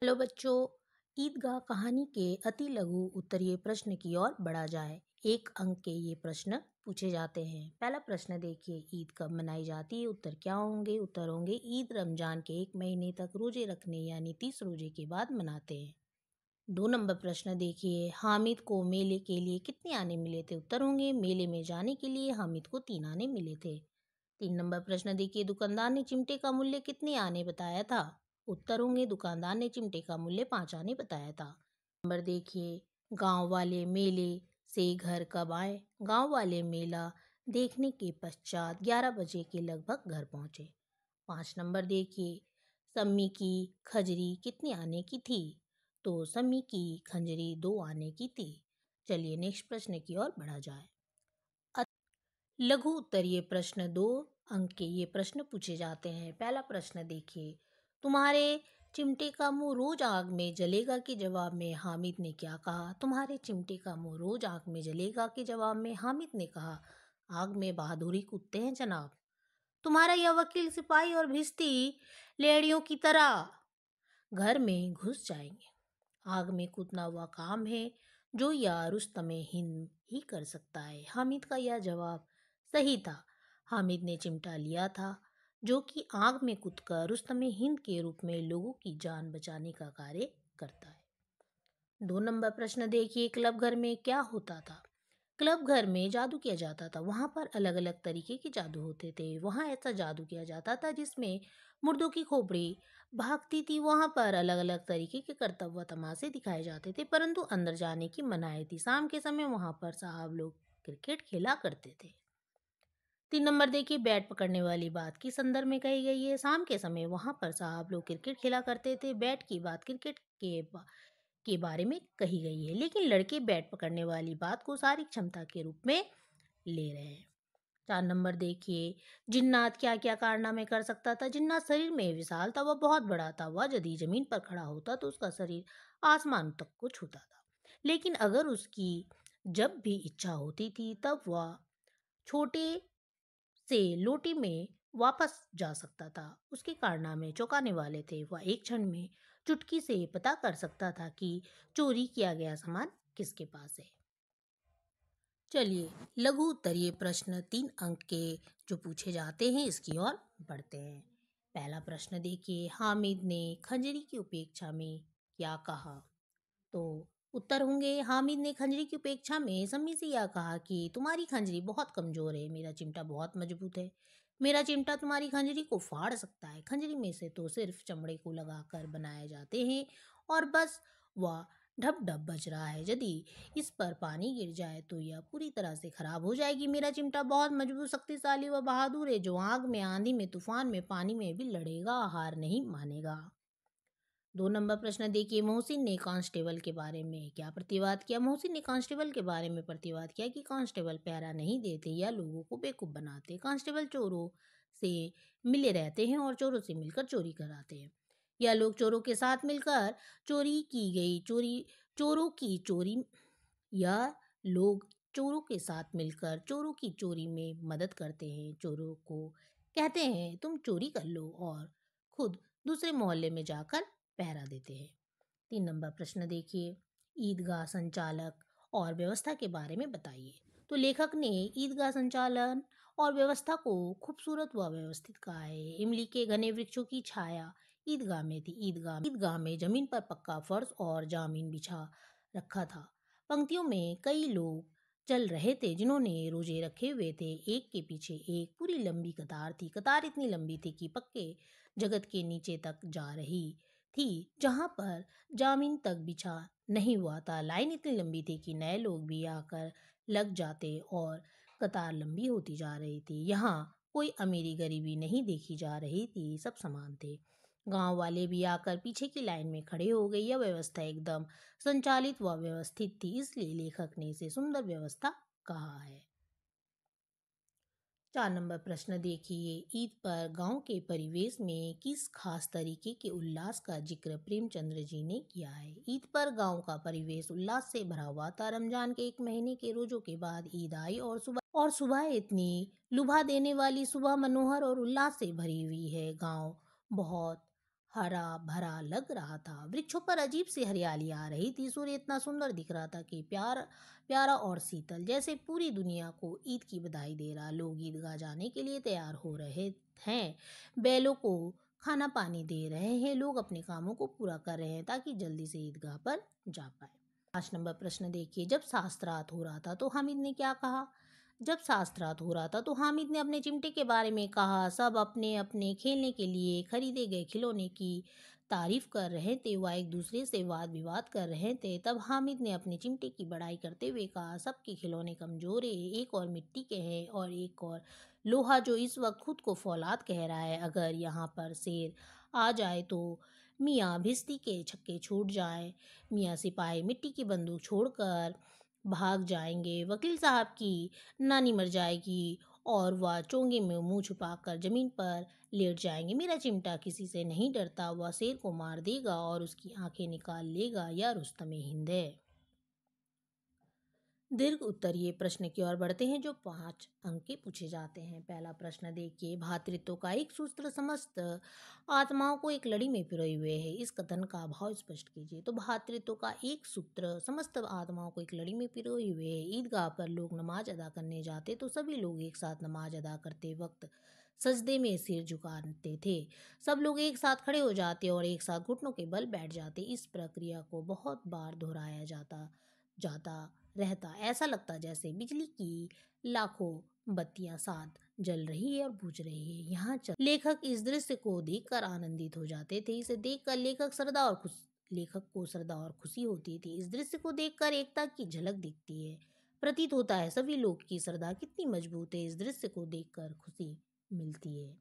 Hello बच्चों। ईदगाह कहानी के अति लघु उत्तरीय प्रश्न की ओर बढ़ा जाए। 1 अंक के ये प्रश्न पूछे जाते हैं। पहला प्रश्न देखिए, ईद कब मनाई जाती है? उत्तर क्या होंगे? उत्तर होंगे ईद रमजान के 1 महीने तक रोजे रखने यानी 30 रोजे के बाद मनाते हैं। 2 नंबर प्रश्न देखिए, हामिद को मेले के लिए कितने आने मिले थे? उत्तर होंगे मेले में जाने के लिए हामिद को 3 आने मिले थे। 3 नंबर प्रश्न देखिए, दुकानदार ने चिमटे का मूल्य कितने आने बताया था? उत्तर होंगे दुकानदार ने चिमटे का मूल्य 5 आने बताया था। नंबर देखिए, गांव वाले मेले से घर कब आए? गांव वाले मेला देखने के पश्चात 11 बजे के लगभग घर पहुंचे। 5 नंबर देखिए, सम्मी की खजरी कितने आने की थी? तो सम्मी की खंजरी 2 आने की थी। चलिए नेक्स्ट प्रश्न की ओर बढ़ा जाए। लघु उत्तरीय प्रश्न 2 अंक के ये प्रश्न पूछे जाते हैं। पहला प्रश्न देखिए, तुम्हारे चिमटे का मुंह रोज आग में जलेगा के जवाब में हामिद ने क्या कहा? तुम्हारे चिमटे का मुंह रोज आग में जलेगा के जवाब में हामिद ने कहा, आग में बहादुरी कूदते हैं जनाब। तुम्हारा यह वकील सिपाही और भिश्ती लेड़ियों की तरह घर में घुस जाएंगे। आग में कूदना वह काम है जो या रुस्तमे हिंद ही कर सकता है। हामिद का यह जवाब सही था। हामिद ने चिमटा लिया था जो कि आग में कूदकर रुस्तमे हिंद के रूप में लोगों की जान बचाने का कार्य करता है। 2 नंबर प्रश्न देखिए, क्लब घर में क्या होता था? क्लब घर में जादू किया जाता था। वहाँ पर अलग अलग तरीके के जादू होते थे। वहाँ ऐसा जादू किया जाता था जिसमें मुर्दों की खोपड़ी भागती थी। वहाँ पर अलग अलग तरीके के करतब व तमाशे दिखाए जाते थे, परंतु अंदर जाने की मनाही थी। शाम के समय वहाँ पर साहब लोग क्रिकेट खेला करते थे। 3 नंबर देखिए, बैट पकड़ने वाली बात किस संदर्भ में कही गई है? शाम के समय वहाँ पर साहब लोग क्रिकेट खेला करते थे। बैट की बात क्रिकेट के बारे में कही गई है, लेकिन लड़के बैट पकड़ने वाली बात को शारीरिक क्षमता के रूप में ले रहे हैं। 4 नंबर देखिए, जिन्नात क्या क्या कारनामे कर सकता था? जिन्नात शरीर में विशाल था, वह बहुत बड़ा था। वह यदि जमीन पर खड़ा होता तो उसका शरीर आसमान तक को छूता था, लेकिन अगर उसकी जब भी इच्छा होती थी तब वह छोटे से लोटे में वापस जा सकता था। उसके कारनामे चौंकाने वाले थे। वह एक क्षण में चुटकी से पता कर सकता था कि चोरी किया गया सामान किसके पास है। चलिए लघु उत्तरीय प्रश्न 3 अंक के जो पूछे जाते हैं इसकी ओर बढ़ते हैं। पहला प्रश्न देखिए, हामिद ने खंजरी की उपेक्षा में क्या कहा? तो उत्तर होंगे, हामिद ने खंजरी की उपेक्षा में सम्मी से यह कहा कि तुम्हारी खंजरी बहुत कमजोर है, मेरा चिमटा बहुत मजबूत है। मेरा चिमटा तुम्हारी खंजरी को फाड़ सकता है। खंजरी में से तो सिर्फ चमड़े को लगाकर बनाए जाते हैं और बस वह ढप ढप बज रहा है। यदि इस पर पानी गिर जाए तो यह पूरी तरह से खराब हो जाएगी। मेरा चिमटा बहुत मजबूत, शक्तिशाली व बहादुर है, जो आग में, आंधी में, तूफान में, पानी में भी लड़ेगा, हार नहीं मानेगा। 2 नंबर प्रश्न देखिए, मोहसिन ने कांस्टेबल के बारे में क्या प्रतिवाद किया? मोहसिन ने कांस्टेबल के बारे में प्रतिवाद किया कि कांस्टेबल पहरा नहीं देते या लोगों को बेवकूफ बनाते। कांस्टेबल चोरों से मिले रहते हैं और चोरों से मिलकर चोरी कराते हैं। या लोग चोरों के साथ मिलकर चोरी की गई चोरी चोरों की चोरी या लोग चोरों के साथ मिलकर चोरों की चोरी में मदद करते हैं। चोरों को कहते हैं तुम चोरी कर लो और खुद दूसरे मोहल्ले में जाकर पहरा देते हैं। 3 नंबर प्रश्न देखिए, ईदगाह संचालक और व्यवस्था के बारे में बताइए। तो लेखक ने ईदगाह संचालन और व्यवस्था को खूबसूरत व व्यवस्थित कहा है। इमली के घने वृक्षों की छाया ईदगाह में थी। ईदगाह में जमीन पर पक्का फर्श और जामीन बिछा रखा था। पंक्तियों में कई लोग चल रहे थे जिन्होंने रोजे रखे हुए थे। एक के पीछे एक पूरी लंबी कतार थी। कतार इतनी लंबी थी कि पक्के जगत के नीचे तक जा रही थी, जहां पर जामीन तक बिछा नहीं हुआ था। लाइन इतनी लंबी थी कि नए लोग भी आकर लग जाते और कतार लंबी होती जा रही थी। यहाँ कोई अमीरी गरीबी नहीं देखी जा रही थी, सब समान थे। गांव वाले भी आकर पीछे की लाइन में खड़े हो गए। यह व्यवस्था एकदम संचालित व व्यवस्थित थी, इसलिए लेखक ने इसे सुंदर व्यवस्था कहा है। 4 नंबर प्रश्न देखिए, ईद पर गांव के परिवेश में किस खास तरीके के उल्लास का जिक्र प्रेमचंद्र जी ने किया है? ईद पर गांव का परिवेश उल्लास से भरा हुआ था। रमजान के 1 महीने के रोजों के बाद ईद आई और सुबह इतनी लुभा देने वाली, सुबह मनोहर और उल्लास से भरी हुई है। गांव बहुत हरा भरा लग रहा था। वृक्षों पर अजीब सी हरियाली आ रही थी। सूर्य इतना सुंदर दिख रहा था कि प्यारा और शीतल, जैसे पूरी दुनिया को ईद की बधाई दे रहा। लोग ईदगाह जाने के लिए तैयार हो रहे हैं। बैलों को खाना पानी दे रहे हैं। लोग अपने कामों को पूरा कर रहे हैं ताकि जल्दी से ईदगाह पर जा पाए। 5 नंबर प्रश्न देखिए। जब शास्त्रार्थ हो रहा था तो हामिद ने क्या कहा? जब शास्त्रार्थ हो रहा था तो हामिद ने अपने चिमटे के बारे में कहा। सब अपने अपने खेलने के लिए खरीदे गए खिलौने की तारीफ कर रहे थे। वह एक दूसरे से वाद विवाद कर रहे थे। तब हामिद ने अपने चिमटे की बड़ाई करते हुए कहा, सबके खिलौने कमजोर है। एक और मिट्टी के हैं और एक और लोहा जो इस वक्त खुद को फौलाद कह रहा है। अगर यहाँ पर शेर आ जाए तो मियाँ भिश्ती के छक्के छूट जाए। मियाँ सिपाही मिट्टी की बंदूक छोड़कर भाग जाएंगे। वकील साहब की नानी मर जाएगी और वह चोंगे में मुंह छुपाकर जमीन पर लेट जाएंगे। मेरा चिमटा किसी से नहीं डरता। वह शेर को मार देगा और उसकी आंखें निकाल लेगा। यह रुस्तमे हिंद है। दीर्घ उत्तरीय प्रश्न की ओर बढ़ते हैं जो 5 अंक के पूछे जाते हैं। पहला प्रश्न देखिए। भातृत्व का एक सूत्र समस्त आत्माओं को एक लड़ी में पिरोए हुए है। इस कथन का भाव स्पष्ट कीजिए। तो भातृत्व का एक सूत्र समस्त आत्माओं को एक लड़ी में पिरोए हुए है। ईदगाह पर लोग नमाज अदा करने जाते तो सभी लोग एक साथ नमाज अदा करते वक्त सजदे में सिर झुकाते थे। सब लोग एक साथ खड़े हो जाते और एक साथ घुटनों के बल बैठ जाते। इस प्रक्रिया को बहुत बार दोहराया जाता जाता रहता। ऐसा लगता जैसे बिजली की लाखों बत्तियां साथ जल रही है और बुझ रही है। यहाँ चल लेखक इस दृश्य को देखकर आनंदित हो जाते थे। इसे देखकर लेखक को श्रद्धा और खुशी होती थी। इस दृश्य को देखकर एकता की झलक दिखती है। प्रतीत होता है सभी लोग की श्रद्धा कितनी मजबूत है। इस दृश्य को देखकर खुशी मिलती है।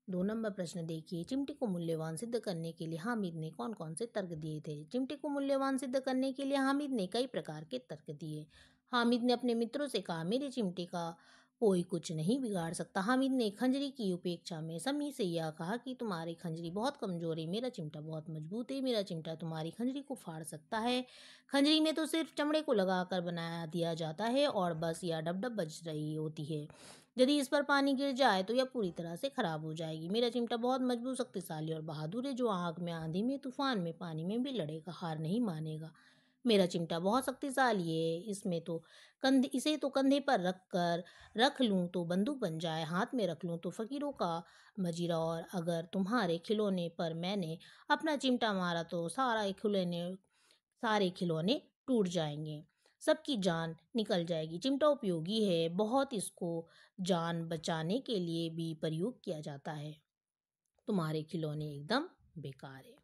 2 नंबर प्रश्न देखिए। चिमटे को मूल्यवान सिद्ध करने के लिए हामिद ने कौन कौन से तर्क दिए थे? चिमटे को मूल्यवान सिद्ध करने के लिए हामिद ने कई प्रकार के तर्क दिए। हामिद ने अपने मित्रों से कहा, मेरे चिमटे का कोई कुछ नहीं बिगाड़ सकता। हामिद ने खंजरी की उपेक्षा में समी से यह कहा कि तुम्हारी खंजरी बहुत कमजोर है, मेरा चिमटा बहुत मजबूत है। मेरा चिमटा तुम्हारी खंजरी को फाड़ सकता है। खंजरी में तो सिर्फ चमड़े को लगाकर बनाया दिया जाता है और बस यह डब डब बज रही होती है। यदि इस पर पानी गिर जाए तो यह पूरी तरह से खराब हो जाएगी। मेरा चिमटा बहुत मजबूत, शक्तिशाली और बहादुर है, जो आग में, आंधी में, तूफान में, पानी में भी लड़ेगा, हार नहीं मानेगा। मेरा चिमटा बहुत शक्तिशाली है। इसे तो कंधे पर रख लूं तो बंदूक बन जाए, हाथ में रख लूं तो फकीरों का मजीरा, और अगर तुम्हारे खिलौने पर मैंने अपना चिमटा मारा तो सारे खिलौने टूट जाएंगे, सबकी जान निकल जाएगी। चिमटा उपयोगी है बहुत, इसको जान बचाने के लिए भी प्रयोग किया जाता है। तुम्हारे खिलौने एकदम बेकार है।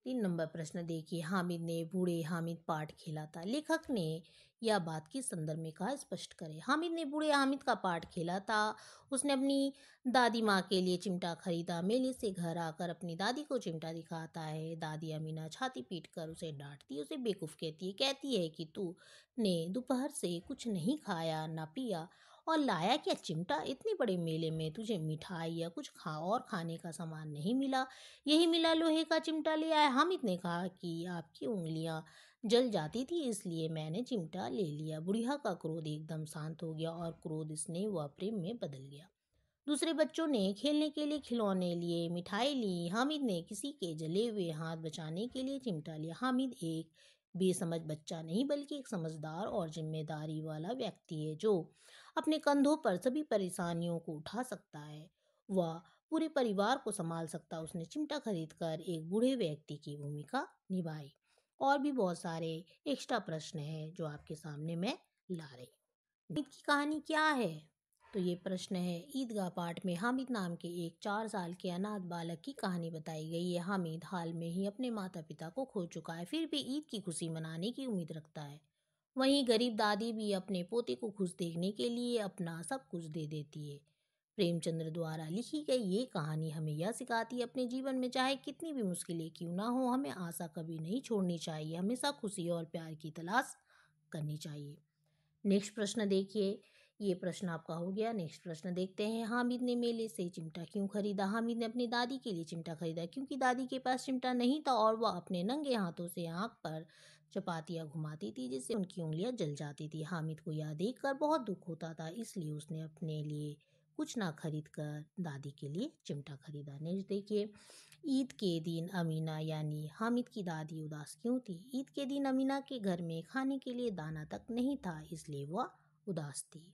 3 नंबर प्रश्न देखिए। हामिद ने बूढ़े हामिद पाठ खेला था। लेखक ने यह बात किस संदर्भ में कहा, स्पष्ट करें। हामिद ने बूढ़े हामिद का पाठ खेला था। उसने अपनी दादी माँ के लिए चिमटा खरीदा। मेले से घर आकर अपनी दादी को चिमटा दिखाता है। दादी अमीना छाती पीट कर उसे डांटती, उसे बेवकूफ़ कहती है कि तू ने दोपहर से कुछ नहीं खाया ना पिया और लाया क्या चिमटा। इतने बड़े मेले में तुझे मिठाई या कुछ खाने का सामान नहीं मिला। यही मिला लोहे का चिमटा ले आया। हामिद ने कहा कि आपकी उंगलियां जल जाती थी इसलिए मैंने चिमटा ले लिया। बुढ़िया का क्रोध एकदम शांत हो गया और क्रोध स्नेह व प्रेम में बदल गया। दूसरे बच्चों ने खेलने के लिए खिलौने लिए, मिठाई ली। हामिद ने किसी के जले हुए हाथ बचाने के लिए चिमटा लिया। हामिद एक बेसमझ बच्चा नहीं बल्कि एक समझदार और जिम्मेदारी वाला व्यक्ति है जो अपने कंधों पर सभी परेशानियों को उठा सकता है। वह पूरे परिवार को संभाल सकता। उसने चिमटा खरीदकर एक बूढ़े व्यक्ति की भूमिका निभाई। और भी बहुत सारे एक्स्ट्रा प्रश्न हैं जो आपके सामने मैं ला रही हूँ। ईद की कहानी क्या है? तो ये प्रश्न है। ईदगाह पाठ में हामिद नाम के एक 4 साल के अनाथ बालक की कहानी बताई गई है। हामिद हाल में ही अपने माता पिता को खो चुका है, फिर भी ईद की खुशी मनाने की उम्मीद रखता है। वहीं गरीब दादी भी अपने पोते को खुश देखने के लिए अपना सब कुछ दे देती है। प्रेमचंद्र द्वारा लिखी गई ये कहानी हमें यह सिखाती है, अपने जीवन में चाहे कितनी भी मुश्किलें क्यों ना हो, हमें आशा कभी नहीं छोड़नी चाहिए। हमेशा खुशी और प्यार की तलाश करनी चाहिए। नेक्स्ट प्रश्न देखिए। ये प्रश्न आपका हो गया। नेक्स्ट प्रश्न देखते हैं। हामिद ने मेले से चिमटा क्यों खरीदा? हामिद ने अपनी दादी के लिए चिमटा खरीदा क्योंकि दादी के पास चिमटा नहीं था और वह अपने नंगे हाथों से आंख पर चपातियाँ घुमाती थी जिससे उनकी उंगलियां जल जाती थी। हामिद को यह देखकर बहुत दुख होता था, इसलिए उसने अपने लिए कुछ ना खरीद कर दादी के लिए चिमटा खरीदा। नेक्स्ट देखिए, ईद के दिन अमीना यानी हामिद की दादी उदास क्यों थी? ईद के दिन अमीना के घर में खाने के लिए दाना तक नहीं था, इसलिए वह उदास थी।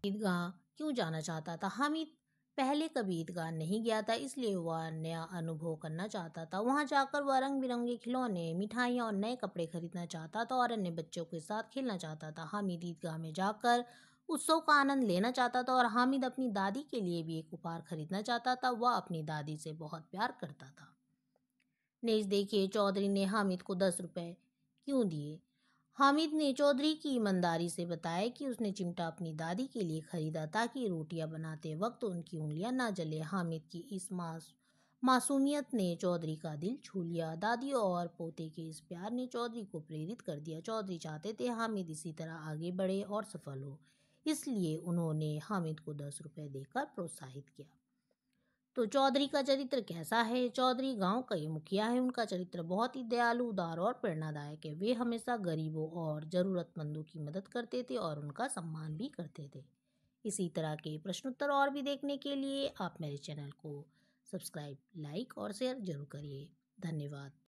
ईदगाह क्यों जाना चाहता था? हामिद पहले कभी ईदगाह नहीं गया था, इसलिए वह नया अनुभव करना चाहता था। वहां जाकर वह रंग बिरंगे खिलौने, मिठाइयाँ और नए कपड़े खरीदना चाहता था और अन्य बच्चों के साथ खेलना चाहता था। हामिद ईदगाह में जाकर उत्सव का आनंद लेना चाहता था और हामिद अपनी दादी के लिए भी एक उपहार खरीदना चाहता था। वह अपनी दादी से बहुत प्यार करता था। नेक्स्ट देखिए, चौधरी ने हामिद को 10 रुपए क्यों दिए? हामिद ने चौधरी की ईमानदारी से बताया कि उसने चिमटा अपनी दादी के लिए खरीदा ताकि रोटियां बनाते वक्त उनकी उंगलियां ना जले। हामिद की इस मासूमियत ने चौधरी का दिल छू लिया। दादी और पोते के इस प्यार ने चौधरी को प्रेरित कर दिया। चौधरी चाहते थे हामिद इसी तरह आगे बढ़े और सफल हो, इसलिए उन्होंने हामिद को 10 रुपए देकर प्रोत्साहित किया। तो चौधरी का चरित्र कैसा है? चौधरी गांव का ही मुखिया है। उनका चरित्र बहुत ही दयालु, उदार और प्रेरणादायक है। वे हमेशा गरीबों और ज़रूरतमंदों की मदद करते थे और उनका सम्मान भी करते थे। इसी तरह के प्रश्नोत्तर और भी देखने के लिए आप मेरे चैनल को सब्सक्राइब, लाइक और शेयर जरूर करिए। धन्यवाद।